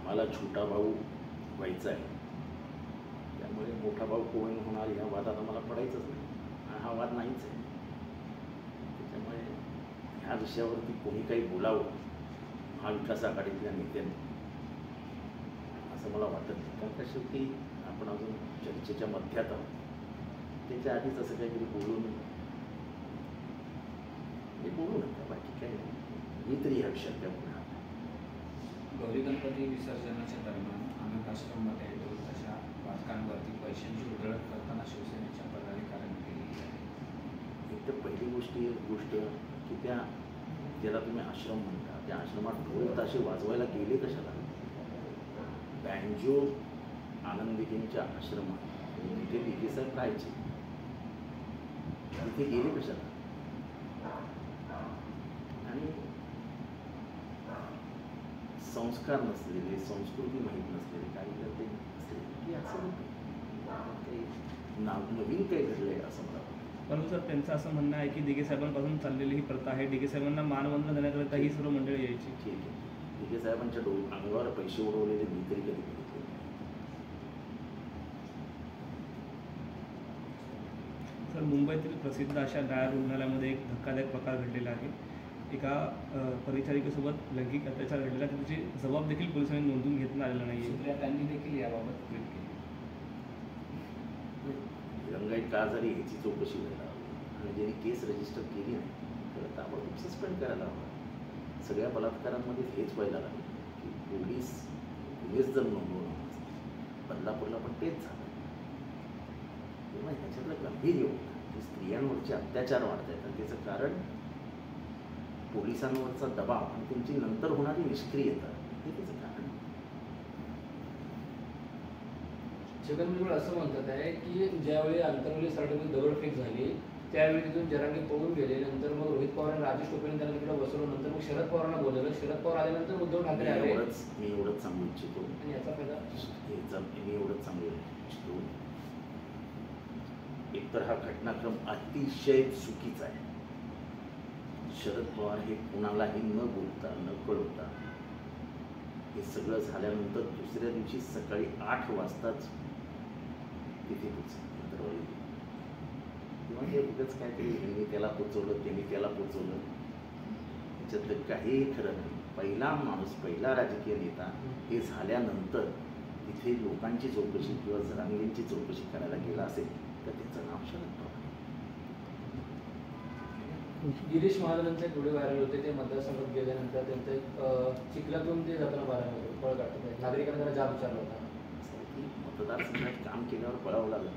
मला छोटा भाऊ व्हायचा आहे, त्यामुळे मोठा भाऊ कोण होणार या वादात आम्हाला पडायचंच नाही. हा वाद नाहीच आहे. त्याच्यामुळे ह्या विषयावरती कोणी काही बोलावं महाविकास आघाडीतल्या नेत्यांनी असं मला वाटत नाही. कारण का शेवटी आपण अजून चर्चेच्या मध्यात आहोत. त्याच्या आधीच असं काहीतरी बोलून बोलू नका, बाकी काही नाही. मी तरी ह्या विषयात त्या बोलणार नाही. गौरी गणपती विसर्जनाच्या दरम्यान अनाथ आश्रममध्ये दोन तशा बालकांवरती पैशांची उधळण करताना शिवसेनेच्या पदाधिकाऱ्यांनी केली आहे. एक तर पहिली गोष्ट की ज्याला तुम्ही आश्रम म्हणता त्या आश्रमात ढोल ताशे वाजवायला गेले कशाला? बँजो आनंदीजींच्या आश्रमात तिथे दिघे साहेब राहायचे, तिथे गेले कशाला? आणि संस्कार नसलेले, संस्कृती माहीत नसलेले काही करते असले की असं काही नवीन काही घडलंय असं मला वाटतं. परंतु सर त्यांचं असं म्हणणं आहे की दिघे साहेबांपासून चाललेली ही प्रथा आहे. दिघे साहेबांना मानवंदना देण्याकरिता ही सर्व मंडळी यायची. ठीक आहे, दिघे साहेबांच्या अंगावर पैसे उडवलेले मी तरी कधी बघितले. सर, मुंबईतील प्रसिद्ध अशा डायर रुग्णालयामध्ये एक धक्कादायक प्रकार घडलेला आहे. एका परिचारिकेसोबत लैंगिक अत्याचार घडलेला, त्याची जबाब देखील पोलिसांनी नोंदवून घेतला आलेला नाही आहे. त्यांनी देखील याबाबत ट्विट केली. रंगाई का झाली ह्याची चौकशी व्हायला हवी आणि ज्यांनी केस रजिस्टर केली नाही तर ताबडतोब सस्पेंड करायला हवं. सगळ्या बलात्कारांमध्ये हेच व्हायला लागलं की पोलीस गुन्हेच जर नोंदवणं नसतं. बदलापूरला पण तेच झालं. तेव्हा ह्याच्यातलं गंभीर योग की स्त्रियांवरचे अत्याचार वाढत आहेत आणि त्याचं कारण पोलिसांवरचा दबाव आणि त्यांची नंतर होणारी निष्क्रियता हे त्याचं कारण. छगन भुजबळ असं म्हणतात आहे की ज्यावेळी आंतरवली सर्टिफिकेट दगडफेक झाली त्यावेळी तिथून जरांगे पळून गेले. नंतर मग रोहित पवार आणि राजेश टोपेने त्यांना तिकडे बसवलं. नंतर मग शरद पवारांना बोलवलं. शरद पवार आल्यानंतर उद्धव ठाकरे आले. मी एवढंच सांगू इच्छितो आणि याचा फायदा मी एवढंच सांगू इच्छितो, एकतर हा घटनाक्रम अतिशय चुकीचा आहे. शरद पवार हे कुणालाही न बोलता न कळवता हे सगळं झाल्यानंतर दुसऱ्या दिवशी सकाळी 8 वाजताच तिथे पोचले. किंवा हे उगाच काहीतरी यांनी त्याला पोचवलं, त्यांनी त्याला पोचवलं, त्याच्यातलं काहीही खरं नाही. पहिला माणूस, पहिला राजकीय नेता हे झाल्यानंतर तिथे लोकांची चौकशी किंवा जरांगेंची चौकशी करायला गेला असेल तर त्याचं नाव शरद पवार. गिरीश महाजनांचे व्हिडिओ व्हायरल होते. ते मतदारसंघात गेल्यानंतर त्यांचं चिखलातून ते जाताना बारामध्ये पळ काढतात आहेत. नागरिकांना जरा जाब विचारला होता की मतदारसंघात काम केल्यावर पळावं लागलं.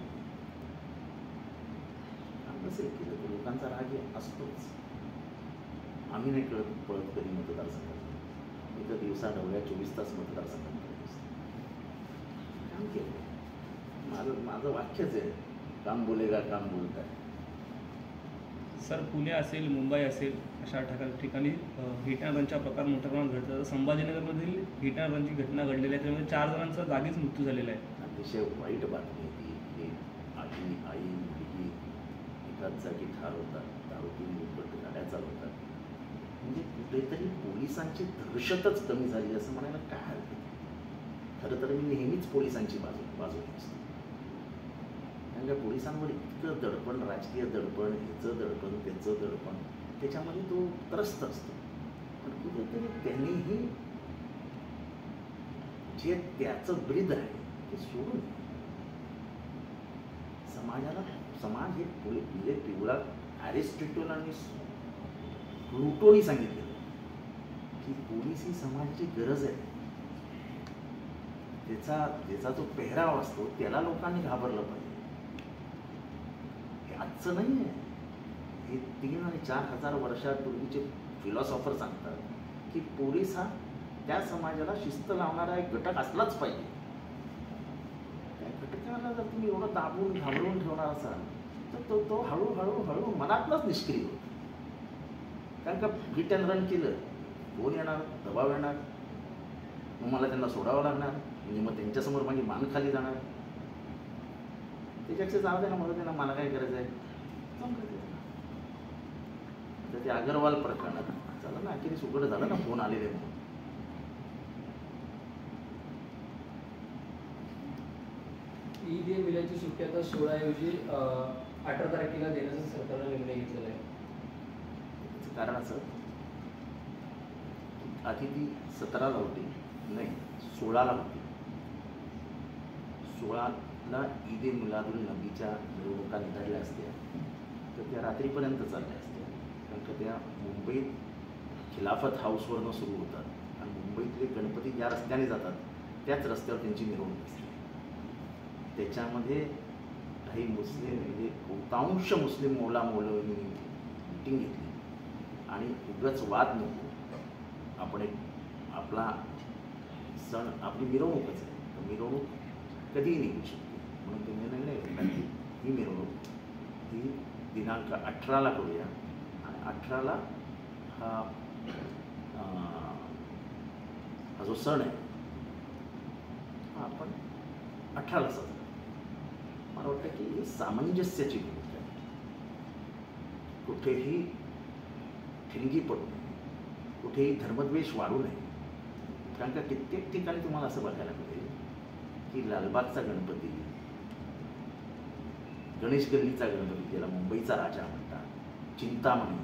काम नसेल केलं तर लोकांचा राग असतोच. आम्ही नाही पळत कधी मतदारसंघात. मी तर दिवसा ढवळ्या 24 तास मतदारसंघात काम केलं. माझं वाक्यच आहे, काम बोलेगा काम बोलता है. सर, पुणे असेल, मुंबई असेल अशा ठिकाणी हिट अँड रनचा प्रकार मोठ्या प्रमाणात घडतात. तर संभाजीनगरमधील हिट अँड रनची घटना घडलेली आहे. त्यामध्ये 4 जणांचा जागीच मृत्यू झालेला आहे. अतिशय वाईट बातमी होती की आई मुलगी एकाच जागी ठार होतात, दारू पिऊन मुलगट गाड्या चालवतात. म्हणजे कुठेतरी पोलिसांची दहशतच कमी झाली असं म्हणायला काय हरकत. खरं तर मी नेहमीच पोलिसांची बाजू असतो. कारण का पोलिसांवर इतकं दडपण, राजकीय दडपण, ह्याचं दडपण त्याचं दडपण, त्याच्यामध्ये तो त्रस्त असतो. पण कुठेतरी त्यांनीही जे त्याचं ब्रीद आहे ते सोडून समाज हे म्हणजे पिवळा ॲरिस्टॉटल आणि प्लुटोनी सांगितलेलं की पोलीस ही समाजाची गरज आहे. त्याचा जो पेहराव असतो त्याला लोकांनी घाबरलं पाहिजे. हे आजचं नाही आहे. हे 3 आणि 4 हजार वर्षापूर्वीचे फिलॉसॉफर सांगतात की पोलीस हा त्या समाजाला शिस्त लावणारा एक घटक असलाच पाहिजे. त्या घटकाला जर तुम्ही एवढं दाबून घाबरवून ठेवणार असाल तर तो हळूहळू मनातलाच निष्क्रिय होतो. कारण का हिट अँड रन केलं, कोण येणार, दबाव येणार, मग मला त्यांना सोडावं लागणार, म्हणजे मग त्यांच्यासमोर माझी मान खाली जाणार. त्याच्यापेक्षा जाऊ दे ना, म्हणून त्यांना मला काय करायचं आहे तर ते अगरवाल प्रकरणात झालं ना, अखेरीस उघड झालं ना फोन आलेले म्हणून. महिन्याची सुट्टी आता 16 ऐवजी 18 तारखेला देण्याचा सरकारने निर्णय घेतलेला आहे. त्याचं कारण असं, आधी ती 17ला होती, नाही 16ला होती. 16ला ईद ए मिलादुल नबीच्या मिरवणुका निघाल्या असत्या तर त्या रात्रीपर्यंत चालल्या असत्या, कारण का त्या मुंबईत खिलाफत हाऊसवरनं सुरू होतात आणि मुंबईतले गणपती ज्या रस्त्याने जातात त्याच रस्त्यावर त्यांची मिरवणूक असते. त्याच्यामध्ये काही मुस्लिम म्हणजे बहुतांश मुस्लिम मौलांनी मिटिंग घेतली आणि उगाच वाद नको, आपण एक आपला सण आपली मिरवणूकच आहे, तर मिरवणूक कधीही निघू शकते, म्हणून त्यांनी निर्णय घेतला की ही मिरवणूक ही दिनांक 18ला करूया आणि 18ला हा जो सण आहे हा आपण 18ला साजरा. मला वाटतं की ही सामंजस्याची भूमिका आहे, कुठेही ठिणगी पडू नये, कुठेही धर्मद्वेष वाढू नये. कारण का कित्येक ठिकाणी तुम्हाला असं बघायला मिळेल की लालबागचा गणपती, गणेश गल्लीचा गणपती ज्याला मुंबईचा राजा म्हणतात, चिंतामणी,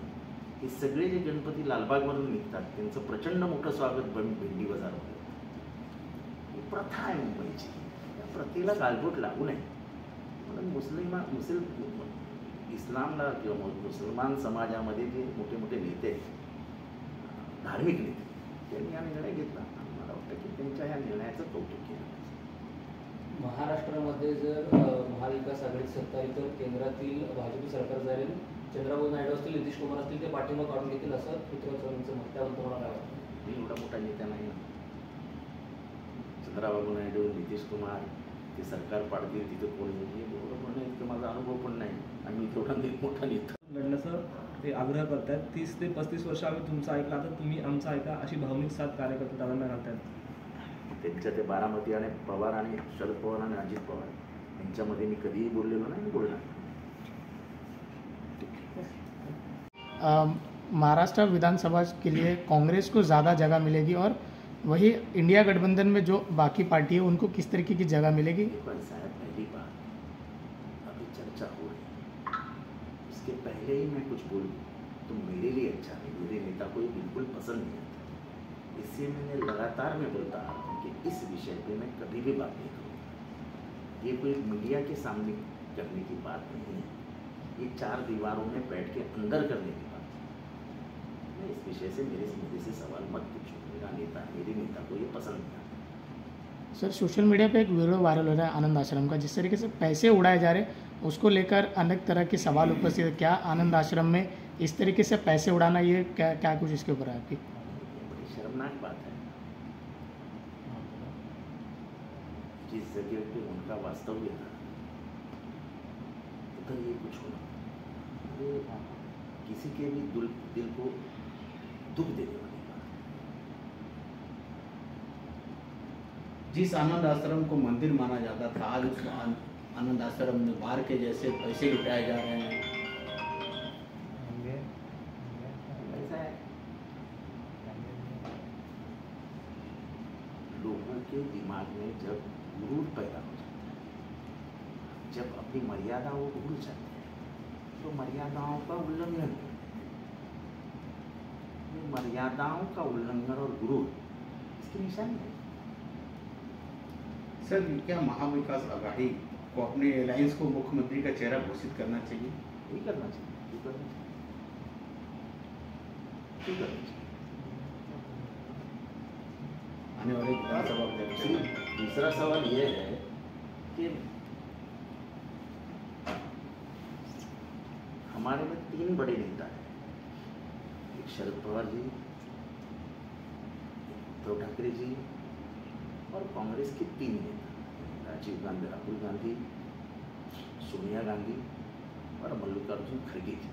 हे सगळे जे गणपती लालबागवरून निघतात त्यांचं प्रचंड मोठं स्वागत भेंडी बाजारमध्ये होतं. ही प्रथा आहे मुंबईची, त्या प्रथेला गालबोट लागू नये म्हणून इस्लामला किंवा मुसलमान समाजामध्ये जे मोठे मोठे नेते आहेत, धार्मिक नेते, त्यांनी हा निर्णय घेतला आणि मला वाटतं की त्यांच्या ह्या निर्णयाचं कौतुक केलं. महाराष्ट्रामध्ये जर महाविकास आघाडी सत्ता आहे तर केंद्रातील भाजप सरकार जाईल, चंद्रबाबू नायडू असतील, नितीश कुमार असतील, ते पाठिंबा काढून घेतील असं सूत्रधारांचं मत. त्याबद्दल तुम्हाला काय वाटतं? मी एवढा मोठा नेता नाही. चंद्रबाबू नायडू, नितीश कुमार ते सरकार पाडतील तिथं कोण येईल एवढं म्हणणं इतकं माझा अनुभव पण नाही आणि मी तेवढा मोठा नेता लढण्याचं ते आग्रह करतात. 30 ते 35 वर्ष आम्ही तुमचं ऐकलं, आता तुम्ही आमचं ऐका अशी भावनिक साथ कार्यकर्ते दादांना घालतात. त्यांच्या ते बारामती आणि पवार आणि शरद पवार आणि अजित पवार यांच्यामध्ये मी कधीही बोललेलो नाही, बोलणार. महाराष्ट्र विधानसभा के लिए कांग्रेस को ज़्यादा जगह मिलेगी और वही इंडिया गठबंधन में जो बाकी पार्टी है उनको किस तरीके की जगह मिलेगी? साहब पहली बात अभी चर्चा हो रही, इसके पहले ही मैं कुछ बोलूँ तो मेरे लिए अच्छा नहीं, मेरे नेता को ये बिल्कुल पसंद नहीं आता. इसलिए मैंने लगातार मैं बोलता आ रहा हूँ कि इस विषय पे मैं कभी भी बात नहीं करूँगा. ये कोई मीडिया के सामने करने की बात नहीं है, ये 4 दीवारों में बैठ के अंदर करने की बात है. मैं इस विषय से मेरे से सवाल मत पूछो. मेरे नेता को ये पसंद नहीं आता. सर, सोशल मीडिया पे एक वीडियो वायरल हो रहा है आनंद आश्रम का, जिस तरीके से पैसे उड़ाए जा रहे हैं उसको लेकर अनेक तरह के सवाल उपस्थित है. क्या आनंद आश्रम में इस तरीके से पैसे उड़ाना, ये क्या कुछ इसके ऊपर है आपकी? बड़ी शर्मनाक बात है. जिस जगह पे उनका वास्तव्य था उधर ये कुछ होना, ये किसी के भी दिल को दुख देने वाली बात. जिस आनंद आश्रम को मंदिर माना जाता था, आज उस आनंद आश्रम में बाहर के जैसे पैसे लुटाए जा रहे हैं. ऐसा है, लोगों के दिमाग में जब गुरूर पैदा हो जाता है, जब अपनी मर्यादाओं को भूल जाते हैं तो मर्यादाओं का उल्लंघन, मर्यादाओं का उल्लंघन और गुरूर इसकी निशानी है. सर, क्या महाविकास आघाड़ी को अपने अलायंस को मुख्यमंत्री का चेहरा घोषित करना चाहिए? नहीं करना चाहिए, क्यों करना चाहिए, क्यों करना चाहिए. आने वाले विधानसभा. दूसरा सवाल यह है कि हमारे में 3 बड़े नेता हैं. एक शरद पवार जी, उद्धव ठाकरे जी और कांग्रेस के 3 नेता, राजीव गांधी, राहुल गांधी, सोनिया गांधी और मल्लिकार्जुन खड़गे जी.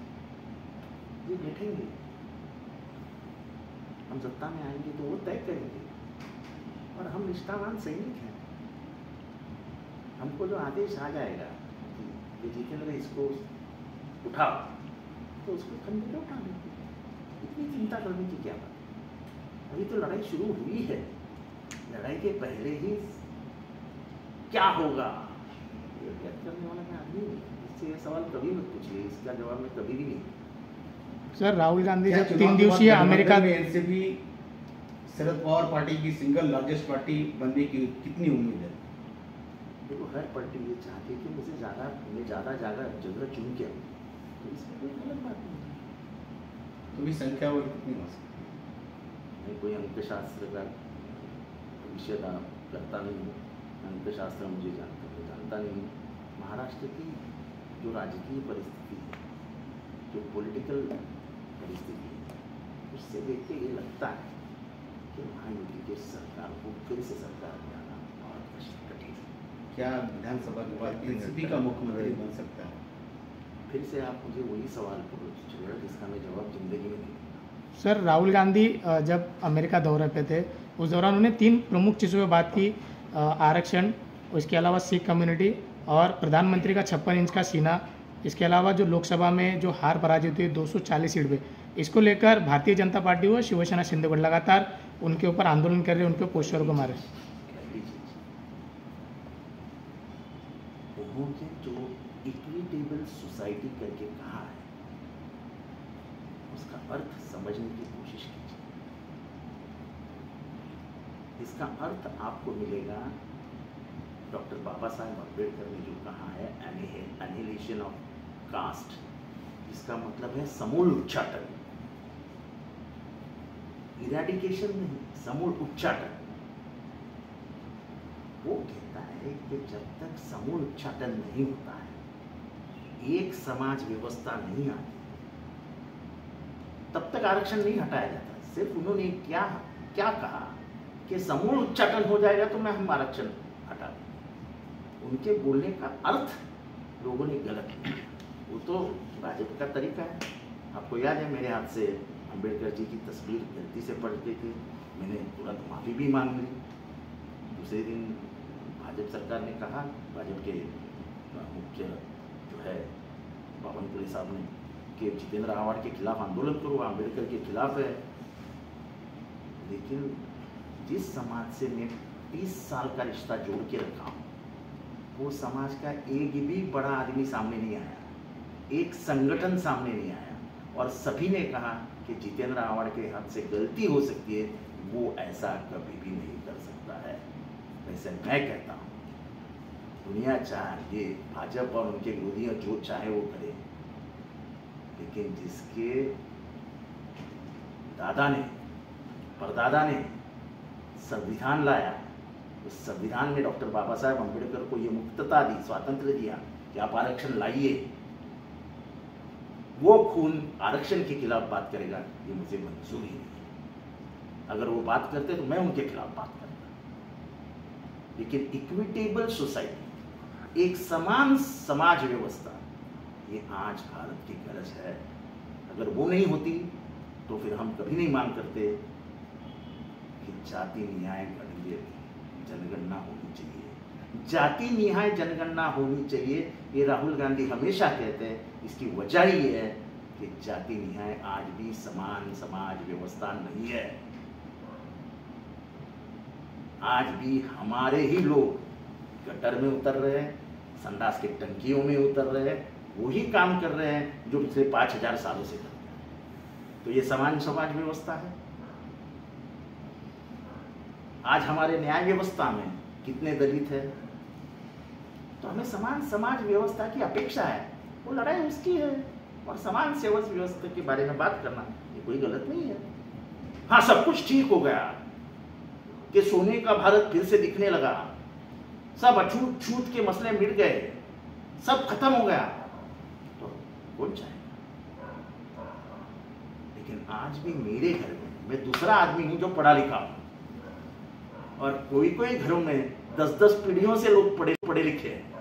ये बैठेंगे, हम सत्ता में आएंगे तो वो तय करेंगे और हम निष्ठावान सैनिक हैं. हमको जो आदेश आ जाएगा कि जितेंद्र इसको उठाओ तो उसको खंडे में उठा लेंगे. इतनी चिंता करने की क्या बात. अभी तो लड़ाई शुरू हुई है, लड़ाई के पहले ही क्या होगा ये कैद करने वाला मैं आदमी नहीं, इससे ये सवाल कभी मत पूछिए, इसका जवाब मैं कभी भी नहीं। सर राहुल गांधी क्या जब चुनाव 3 के बाद दिवसीय अमेरिका में एनसीपी शरद पवार पार्टी की सिंगल लार्जेस्ट पार्टी बनने की कितनी उम्मीद है? देखो हर पार्टी ये चाहती है कि मैं ज़्यादा जगह चुन के आऊँ, तो इसमें कोई गलत बात नहीं है। तो भी संख्या और कितनी हो सकती है? मैं कोई अंकशास्त्र का भविष्य का करता नहीं हूँ, अंकशास्त्र मुझे जानता नहीं हूँ। महाराष्ट्र की जो राजकीय परिस्थिति है, जो पॉलिटिकल परिस्थिति है, उससे देख के ये लगता है कि महायुति के सरकार को फिर से सरकार में आना बहुत कठिन है। क्या विधानसभा के बाद एनसीपी का मुख्यमंत्री बन सकता है? फिर से आप मुझे वही सवाल करो जिसका मैं जवाब जिंदगी में नहीं दूंगा। सर राहुल गांधी जब अमेरिका दौरे पे थे उस दौरान उन्होंने 3 प्रमुख चीज़ों पे बात की, आरक्षण, उसके अलावा सिख कम्युनिटी और प्रधानमंत्री का 56 इंच का सीना, इसके अलावा जो लोकसभा में जो हार पराजित हुई 240 सीट पे, इसको लेकर भारतीय जनता पार्टी व शिवसेना शिंदे लगातार उनके ऊपर आंदोलन कर रहे, उनके पोस्टर को मारे। उन्होंने जो इक्विटेबल सोसाइटी करके कहा है, उसका अर्थ समझने की कोशिश कीजिए। इसका अर्थ आपको मिलेगा डॉक्टर बाबा साहेब अम्बेडकर ने जो कहा है एनिहिलेशन ऑफ कास्ट, इसका मतलब है समूल उच्चाटन, इरेडिकेशन नहीं, समूल उच्चाटन। वो कहता है कि जब तक समूल उच्चाटन नहीं होता है, एक समाज व्यवस्था नहीं आती, तब तक आरक्षण नहीं हटाया जाता। सिर्फ उन्होंने क्या कहा कि समूल उच्चाटन हो जाएगा तो हम आरक्षण हटा देंगे। उनके बोलने का अर्थ लोगों ने गलत किया। वो तो भाजपा का तरीका है। आपको याद है मेरे हाथ से अम्बेडकर जी की तस्वीर गलती से पड़ गई थी, मैंने तुरंत माफ़ी भी मांग ली। दूसरे दिन भाजपा सरकार ने कहा, भाजपा के मुख्य जो है बावनकुळे साहब ने, कि जितेंद्र आव्हाड के खिलाफ आंदोलन करो, अम्बेडकर के खिलाफ है। लेकिन जिस समाज से मैं 30 साल का रिश्ता जोड़ के रखा हूँ, वो समाज का एक भी बड़ा आदमी सामने नहीं आया, एक संगठन सामने नहीं आया, और सभी ने कहा कि जितेंद्र आव्हाड के हाथ से गलती हो सकती है, वो ऐसा कभी भी नहीं कर सकता है। वैसे मैं कहता हूँ, दुनिया चाहे भाजपा और उनके विरोधी जो चाहे वो करे, लेकिन जिसके दादा ने, परदादा ने संविधान लाया, उस संविधान में डॉक्टर बाबा साहेब अम्बेडकर को ये मुक्तता दी, स्वातंत्र्य दिया कि आप आरक्षण लाइए, वो खून आरक्षण के खिलाफ बात करेगा, ये मुझे मंजूर ही नहीं है। अगर वो बात करते तो मैं उनके खिलाफ बात करता। लेकिन इक्विटेबल सोसाइटी, एक समान समाज व्यवस्था, ये आज भारत की गरज है। अगर वो नहीं होती तो फिर हम कभी नहीं मांग करते कि जाति न्याय गणित जनगणना होनी चाहिए, जाति न्याय जनगणना होनी चाहिए। ये राहुल गांधी हमेशा कहते हैं। इसकी वजह ही है कि जाति न्याय आज भी समान समाज व्यवस्था नहीं है। आज भी हमारे ही लोग गटर में उतर रहे हैं, संडास के टंकियों में उतर रहे हैं, वही काम कर रहे हैं जो पिछले 5000 सालों से कर रहे हैं। तो ये समान समाज व्यवस्था है। आज हमारे न्याय व्यवस्था में कितने दलित है, तो हमें समान समाज व्यवस्था की अपेक्षा है। वो लड़ाई उसकी है, और समान सेवा व्यवस्था के बारे में बात करना ये कोई गलत नहीं है। हाँ, सब कुछ ठीक हो गया कि सोने का भारत फिर से दिखने लगा, सब अछूत छूत के मसले मिट गए, सब खत्म हो गया, तो कौन चाहेगा। लेकिन आज भी मेरे घर में मैं दूसरा आदमी हूं जो पढ़ा लिखा हूं, और कोई कोई घरों में 10-10 पीढ़ियों से लोग पढ़े लिखे हैं।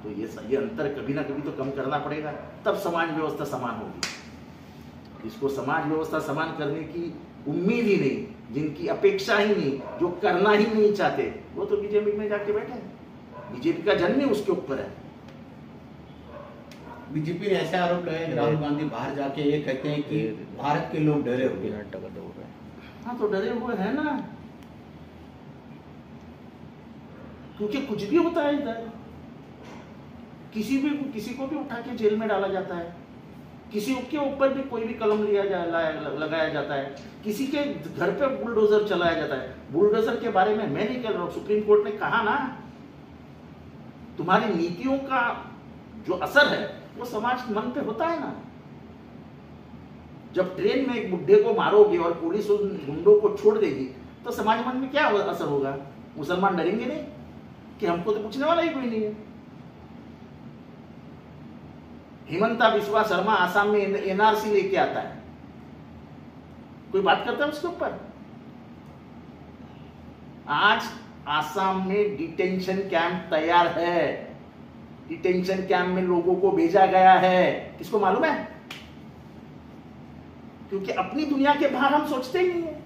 तो ये अंतर कभी ना कभी तो कम करना पड़ेगा, तब समाज व्यवस्था समान होगी। इसको समाज व्यवस्था समान करने की उम्मीद ही नहीं, जिनकी अपेक्षा ही नहीं, जो करना ही नहीं चाहते, वो तो बीजेपी में जाके बैठे हैं। बीजेपी का जन्म ही उसके ऊपर है। बीजेपी ने ऐसा आरोप लगाया कि राहुल गांधी बाहर जाके ये कहते हैं कि भारत के लोग डरे हुए हैं। हाँ, तो डरे हुए हैं ना, क्योंकि कुछ भी होता है इधर। किसी को भी उठा के जेल में डाला जाता है, किसी के ऊपर भी कोई भी कलम लगाया जाता है, किसी के घर पे बुलडोजर चलाया जाता है। बुलडोजर के बारे में मैं नहीं कह रहा हूं, सुप्रीम कोर्ट ने कहा ना, तुम्हारी नीतियों का जो असर है वो समाज मन पे होता है ना। जब ट्रेन में एक बुड्ढे को मारोगे और पुलिस उन गुंडों को छोड़ देगी तो समाज मन में क्या असर होगा? मुसलमान डरेंगे नहीं कि हमको तो पूछने वाला ही कोई नहीं है। हिमंता बिस्वा शर्मा आसाम में एनआरसी लेके आता है, कोई बात करता है उसके ऊपर? आज आसाम में डिटेंशन कैंप तैयार है, डिटेंशन कैंप में लोगों को भेजा गया है। किसको मालूम है? क्योंकि अपनी दुनिया के बाहर हम सोचते ही नहीं है।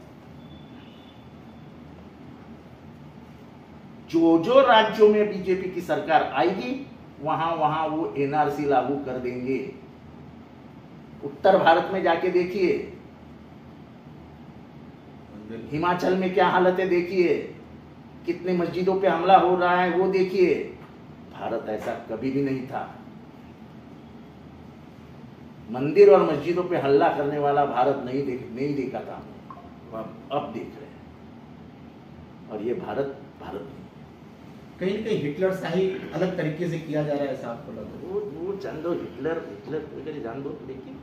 जो राज्यों में बीजेपी की सरकार आएगी वहां वहां वो एनआरसी लागू कर देंगे। उत्तर भारत में जाके देखिए, हिमाचल में क्या हालत है देखिए, कितने मस्जिदों पे हमला हो रहा है वो देखिए। भारत ऐसा कभी भी नहीं था। मंदिर और मस्जिदों पे हल्ला करने वाला भारत नहीं देखा था, अब देख रहे हैं। और ये भारत नहीं। कहीं ना कहीं हिटलर शाही अलग तरीके से किया जा रहा है, ऐसा आपको लग रहा है? वो जान दो, हिटलर अगर जान दो, लेकिन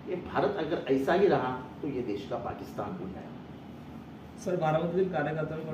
ये भारत अगर ऐसा ही रहा तो ये देश का पाकिस्तान हो जाएगा। सर, बारामतीतील कार्यकर्त्यांकडून